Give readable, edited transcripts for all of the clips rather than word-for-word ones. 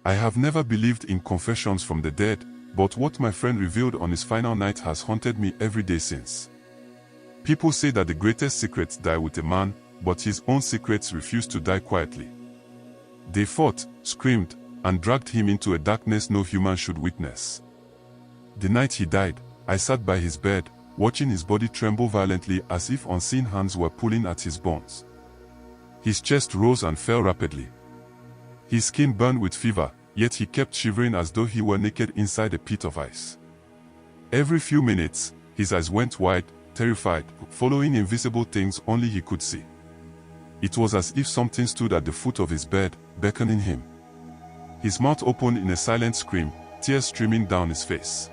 I have never believed in confessions from the dead, but what my friend revealed on his final night has haunted me every day since. People say that the greatest secrets die with a man, but his own secrets refuse to die quietly. They fought, screamed, and dragged him into a darkness no human should witness. The night he died, I sat by his bed, watching his body tremble violently as if unseen hands were pulling at his bones. His chest rose and fell rapidly. His skin burned with fever, yet he kept shivering as though he were naked inside a pit of ice. Every few minutes, his eyes went wide, terrified, following invisible things only he could see. It was as if something stood at the foot of his bed, beckoning him. His mouth opened in a silent scream, tears streaming down his face.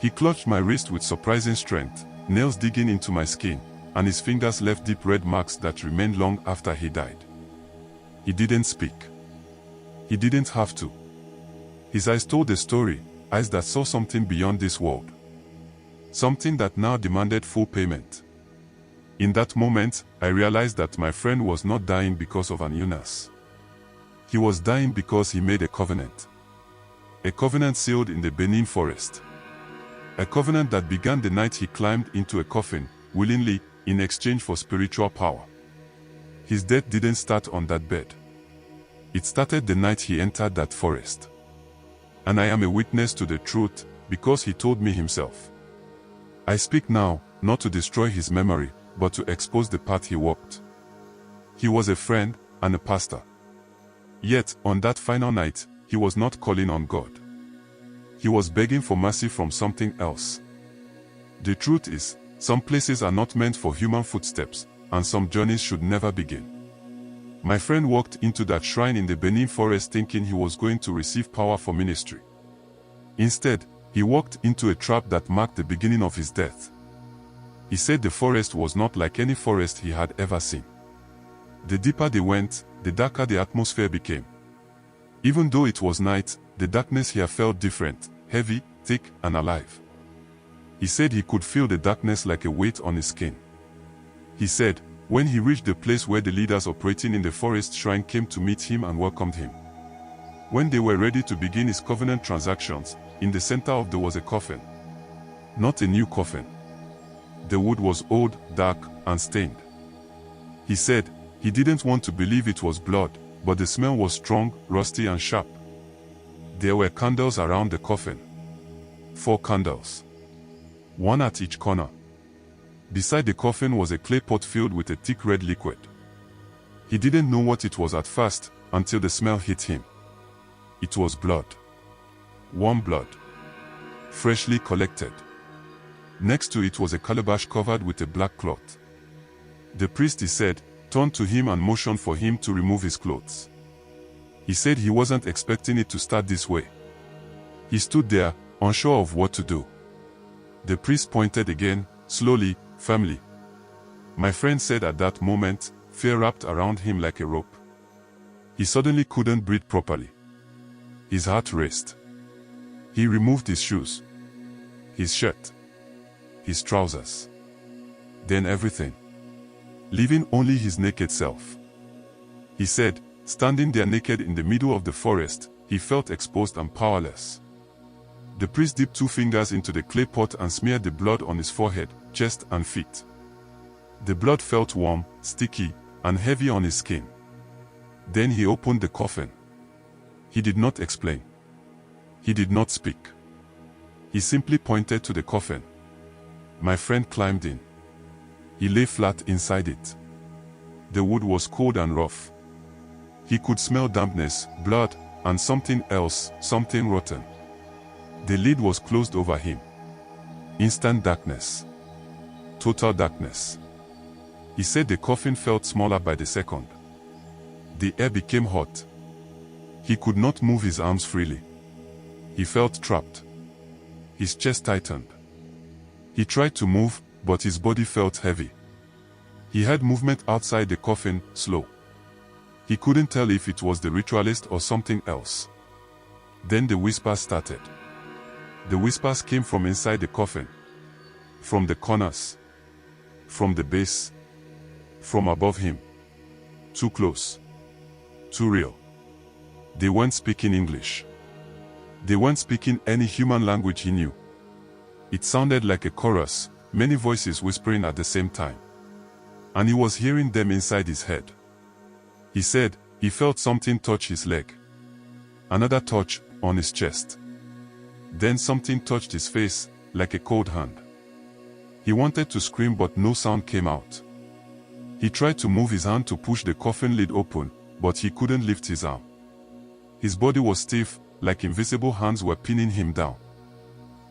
He clutched my wrist with surprising strength, nails digging into my skin, and his fingers left deep red marks that remained long after he died. He didn't speak. He didn't have to. His eyes told a story, eyes that saw something beyond this world. Something that now demanded full payment. In that moment, I realized that my friend was not dying because of an illness. He was dying because he made a covenant. A covenant sealed in the Benin forest. A covenant that began the night he climbed into a coffin, willingly, in exchange for spiritual power. His death didn't start on that bed. It started the night he entered that forest. And I am a witness to the truth, because he told me himself. I speak now, not to destroy his memory, but to expose the path he walked. He was a friend, and a pastor. Yet, on that final night, he was not calling on God. He was begging for mercy from something else. The truth is, some places are not meant for human footsteps, and some journeys should never begin. My friend walked into that shrine in the Benin forest thinking he was going to receive power for ministry. Instead, he walked into a trap that marked the beginning of his death. He said the forest was not like any forest he had ever seen. The deeper they went, the darker the atmosphere became. Even though it was night, the darkness here felt different, heavy, thick, and alive. He said he could feel the darkness like a weight on his skin. He said, when he reached the place where the leaders operating in the forest shrine came to meet him and welcomed him. When they were ready to begin his covenant transactions, in the center of there was a coffin. Not a new coffin. The wood was old, dark, and stained. He said, he didn't want to believe it was blood, but the smell was strong, rusty, and sharp. There were candles around the coffin. 4 candles. 1 at each corner. Beside the coffin was a clay pot filled with a thick red liquid. He didn't know what it was at first, until the smell hit him. It was blood. Warm blood. Freshly collected. Next to it was a calabash covered with a black cloth. The priest, he said, turned to him and motioned for him to remove his clothes. He said he wasn't expecting it to start this way. He stood there, unsure of what to do. The priest pointed again, slowly, firmly. My friend said at that moment, fear wrapped around him like a rope. He suddenly couldn't breathe properly. His heart raced. He removed his shoes, his shirt, his trousers, then everything, leaving only his naked self. He said, standing there naked in the middle of the forest, he felt exposed and powerless. The priest dipped 2 fingers into the clay pot and smeared the blood on his forehead, chest, and feet. The blood felt warm, sticky, and heavy on his skin. Then he opened the coffin. He did not explain. He did not speak. He simply pointed to the coffin. My friend climbed in. He lay flat inside it. The wood was cold and rough. He could smell dampness, blood, and something else, something rotten. The lid was closed over him. Instant darkness. Total darkness. He said the coffin felt smaller by the second. The air became hot. He could not move his arms freely. He felt trapped. His chest tightened. He tried to move, but his body felt heavy. He heard movement outside the coffin, slow. He couldn't tell if it was the ritualist or something else. Then the whispers started. The whispers came from inside the coffin. From the corners. From the base. From above him. Too close. Too real. They weren't speaking English. They weren't speaking any human language he knew. It sounded like a chorus, many voices whispering at the same time. And he was hearing them inside his head. He said he felt something touch his leg. Another touch on his chest. Then something touched his face, like a cold hand. He wanted to scream but no sound came out. He tried to move his hand to push the coffin lid open, but he couldn't lift his arm. His body was stiff, like invisible hands were pinning him down.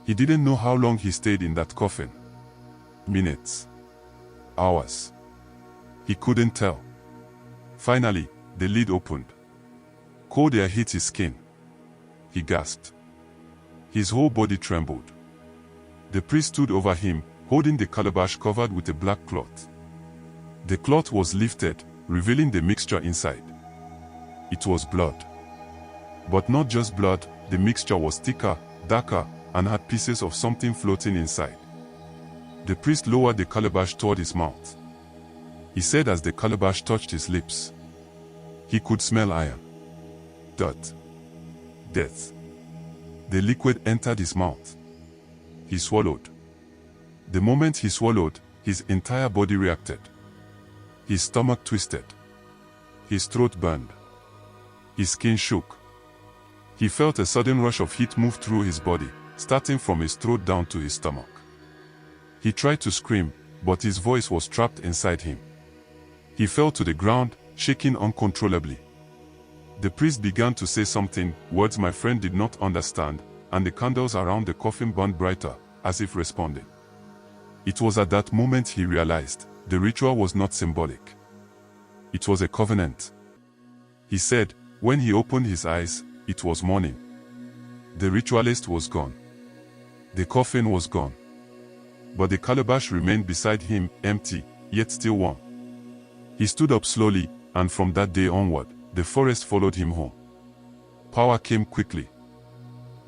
He didn't know how long he stayed in that coffin. Minutes. Hours. He couldn't tell. Finally, the lid opened. Cold air hit his skin. He gasped. His whole body trembled. The priest stood over him, holding the calabash covered with a black cloth. The cloth was lifted, revealing the mixture inside. It was blood. But not just blood, the mixture was thicker, darker, and had pieces of something floating inside. The priest lowered the calabash toward his mouth. He said as the calabash touched his lips, he could smell iron, dirt, death. The liquid entered his mouth. He swallowed. The moment he swallowed, his entire body reacted. His stomach twisted. His throat burned. His skin shook. He felt a sudden rush of heat move through his body, starting from his throat down to his stomach. He tried to scream, but his voice was trapped inside him. He fell to the ground, shaking uncontrollably. The priest began to say something, words my friend did not understand, and the candles around the coffin burned brighter, as if responding. It was at that moment he realized, the ritual was not symbolic. It was a covenant. He said, when he opened his eyes, it was morning. The ritualist was gone. The coffin was gone. But the calabash remained beside him, empty, yet still warm. He stood up slowly, and from that day onward, the forest followed him home. Power came quickly.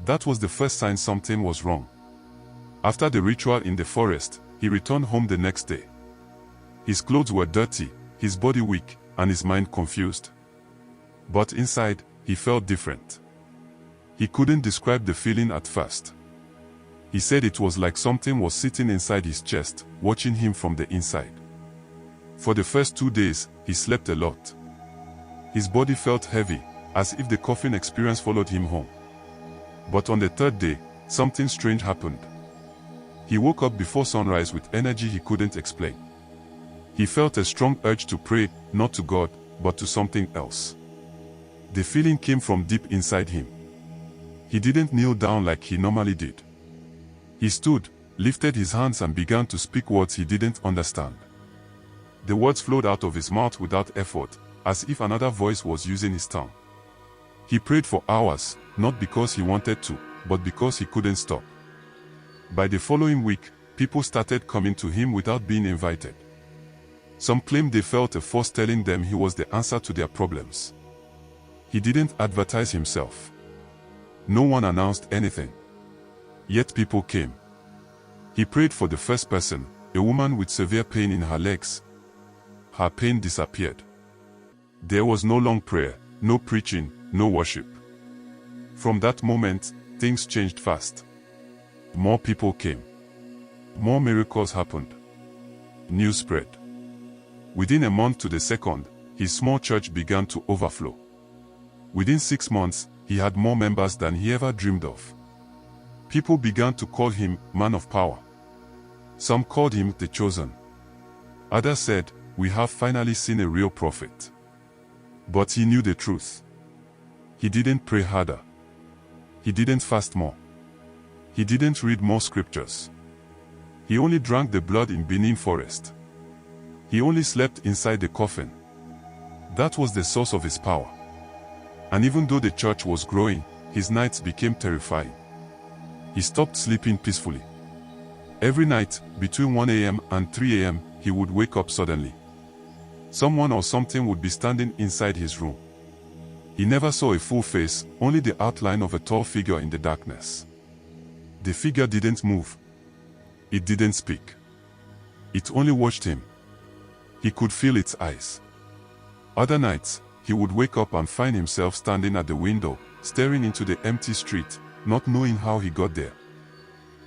That was the first sign something was wrong. After the ritual in the forest, he returned home the next day. His clothes were dirty, his body weak, and his mind confused. But inside, he felt different. He couldn't describe the feeling at first. He said it was like something was sitting inside his chest, watching him from the inside. For the first 2 days, he slept a lot. His body felt heavy, as if the coffin experience followed him home. But on the third day, something strange happened. He woke up before sunrise with energy he couldn't explain. He felt a strong urge to pray, not to God, but to something else. The feeling came from deep inside him. He didn't kneel down like he normally did. He stood, lifted his hands and began to speak words he didn't understand. The words flowed out of his mouth without effort, as if another voice was using his tongue. He prayed for hours, not because he wanted to, but because he couldn't stop. By the following week, people started coming to him without being invited. Some claimed they felt a force telling them he was the answer to their problems. He didn't advertise himself. No one announced anything. Yet people came. He prayed for the first person, a woman with severe pain in her legs. Her pain disappeared. There was no long prayer, no preaching, no worship. From that moment, things changed fast. More people came. More miracles happened. News spread. Within a month to the second, his small church began to overflow. Within 6 months, he had more members than he ever dreamed of. People began to call him Man of Power. Some called him the Chosen. Others said, we have finally seen a real prophet. But he knew the truth. He didn't pray harder. He didn't fast more. He didn't read more scriptures. He only drank the blood in Benin forest. He only slept inside the coffin. That was the source of his power. And even though the church was growing, his nights became terrifying. He stopped sleeping peacefully. Every night, between 1 a.m. and 3 a.m., he would wake up suddenly. Someone or something would be standing inside his room. He never saw a full face, only the outline of a tall figure in the darkness. The figure didn't move. It didn't speak. It only watched him. He could feel its eyes. Other nights, he would wake up and find himself standing at the window, staring into the empty street, not knowing how he got there.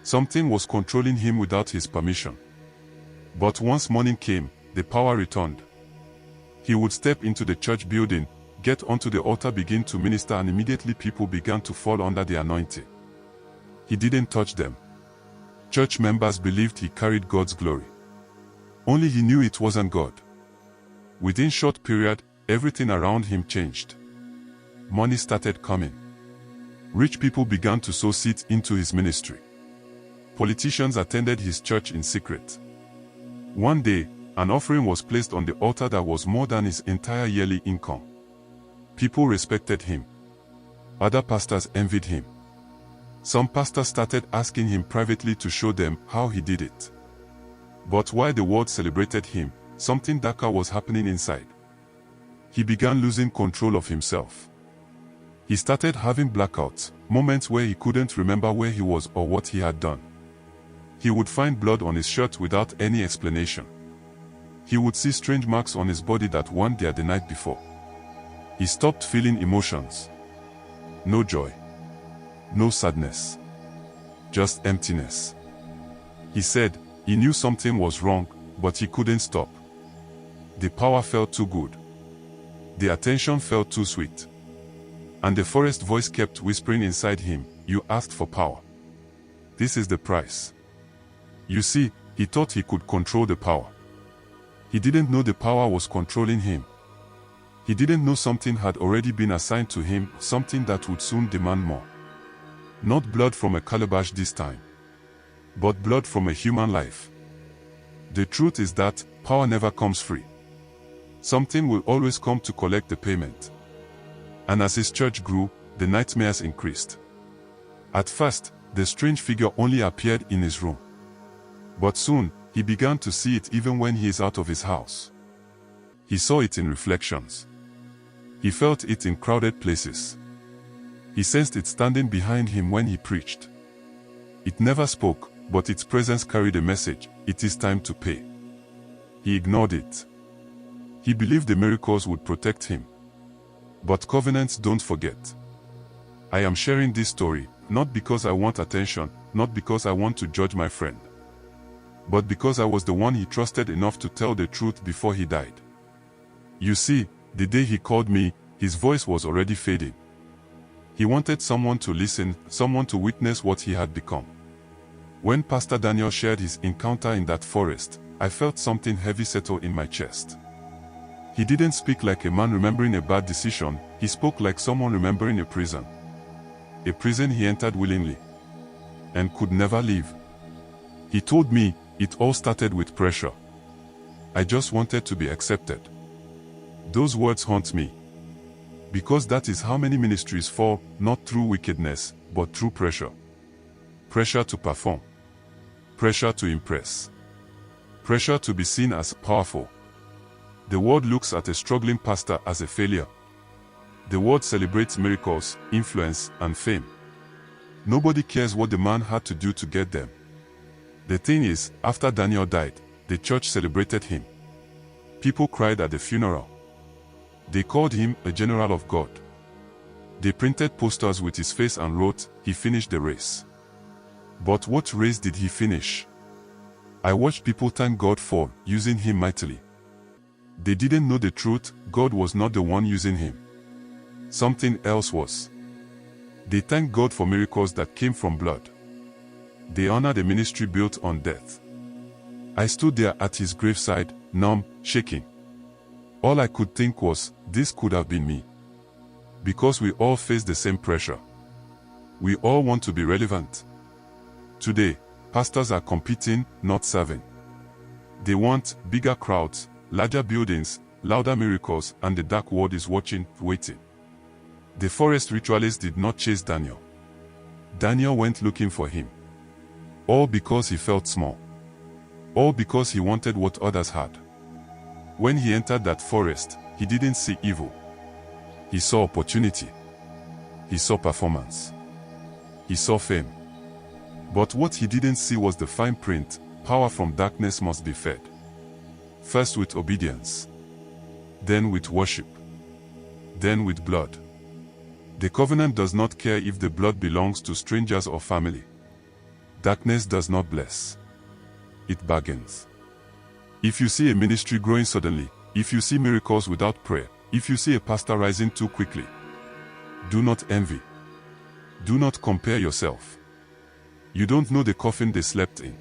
Something was controlling him without his permission. But once morning came, the power returned. He would step into the church building, get onto the altar, begin to minister, and immediately people began to fall under the anointing. He didn't touch them. Church members believed he carried God's glory. Only he knew it wasn't God. Within a short period, everything around him changed. Money started coming. Rich people began to sow seeds into his ministry. Politicians attended his church in secret. One day, an offering was placed on the altar that was more than his entire yearly income. People respected him. Other pastors envied him. Some pastors started asking him privately to show them how he did it. But while the world celebrated him, something darker was happening inside. He began losing control of himself. He started having blackouts, moments where he couldn't remember where he was or what he had done. He would find blood on his shirt without any explanation. He would see strange marks on his body that weren't there the night before. He stopped feeling emotions. No joy. No sadness. Just emptiness. He said he knew something was wrong, but he couldn't stop. The power felt too good. The attention felt too sweet. And the forest voice kept whispering inside him, "You asked for power. This is the price." You see, he thought he could control the power. He didn't know the power was controlling him. He didn't know something had already been assigned to him, something that would soon demand more. Not blood from a calabash this time, but blood from a human life. The truth is that power never comes free. Something will always come to collect the payment. And as his church grew, the nightmares increased. At first, the strange figure only appeared in his room. But soon, he began to see it even when he is out of his house. He saw it in reflections. He felt it in crowded places. He sensed it standing behind him when he preached. It never spoke, but its presence carried a message: it is time to pay. He ignored it. He believed the miracles would protect him. But covenants don't forget. I am sharing this story, not because I want attention, not because I want to judge my friend, but because I was the one he trusted enough to tell the truth before he died. You see, the day he called me, his voice was already fading. He wanted someone to listen, someone to witness what he had become. When Pastor Daniel shared his encounter in that forest, I felt something heavy settle in my chest. He didn't speak like a man remembering a bad decision, he spoke like someone remembering a prison. A prison he entered willingly and could never leave. He told me, it all started with pressure. I just wanted to be accepted. Those words haunt me. Because that is how many ministries fall, not through wickedness, but through pressure. Pressure to perform. Pressure to impress. Pressure to be seen as powerful. The world looks at a struggling pastor as a failure. The world celebrates miracles, influence, and fame. Nobody cares what the man had to do to get them. The thing is, after Daniel died, the church celebrated him. People cried at the funeral. They called him a general of God. They printed posters with his face and wrote, "He finished the race." But what race did he finish? I watched people thank God for using him mightily. They didn't know the truth. God was not the one using him. Something else was. They thanked God for miracles that came from blood. They honored a ministry built on death. I stood there at his graveside, numb, shaking. All I could think was, this could have been me. Because we all face the same pressure. We all want to be relevant. Today, pastors are competing, not serving. They want bigger crowds, larger buildings, louder miracles, and the dark world is watching, waiting. The forest ritualist did not chase Daniel. Daniel went looking for him. All because he felt small. All because he wanted what others had. When he entered that forest, he didn't see evil. He saw opportunity. He saw performance. He saw fame. But what he didn't see was the fine print: power from darkness must be fed. First with obedience. Then with worship. then with blood. The covenant does not care if the blood belongs to strangers or family. Darkness does not bless. It bargains. If you see a ministry growing suddenly, if you see miracles without prayer, if you see a pastor rising too quickly, do not envy. Do not compare yourself. You don't know the coffin they slept in.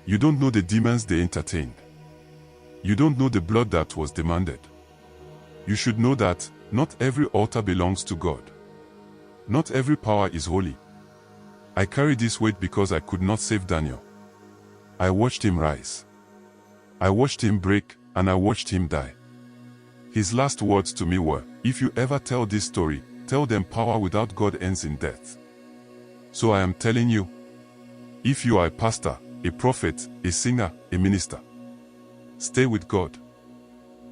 You don't know the demons they entertained. You don't know the blood that was demanded. You should know that not every altar belongs to God. Not every power is holy. I carry this weight because I could not save Daniel. I watched him rise. I watched him break, and I watched him die. His last words to me were, if you ever tell this story, tell them power without God ends in death. So I am telling you, if you are a pastor, a prophet, a singer, a minister, stay with God.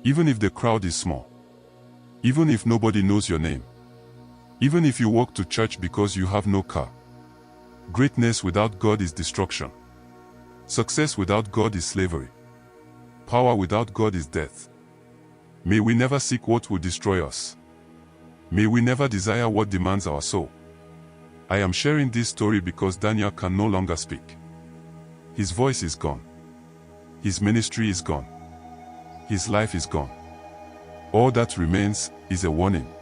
Even if the crowd is small. Even if nobody knows your name. Even if you walk to church because you have no car. Greatness without God is destruction. Success without God is slavery. Power without God is death. May we never seek what will destroy us. May we never desire what demands our soul. I am sharing this story because Daniel can no longer speak. His voice is gone. His ministry is gone. His life is gone. All that remains is a warning.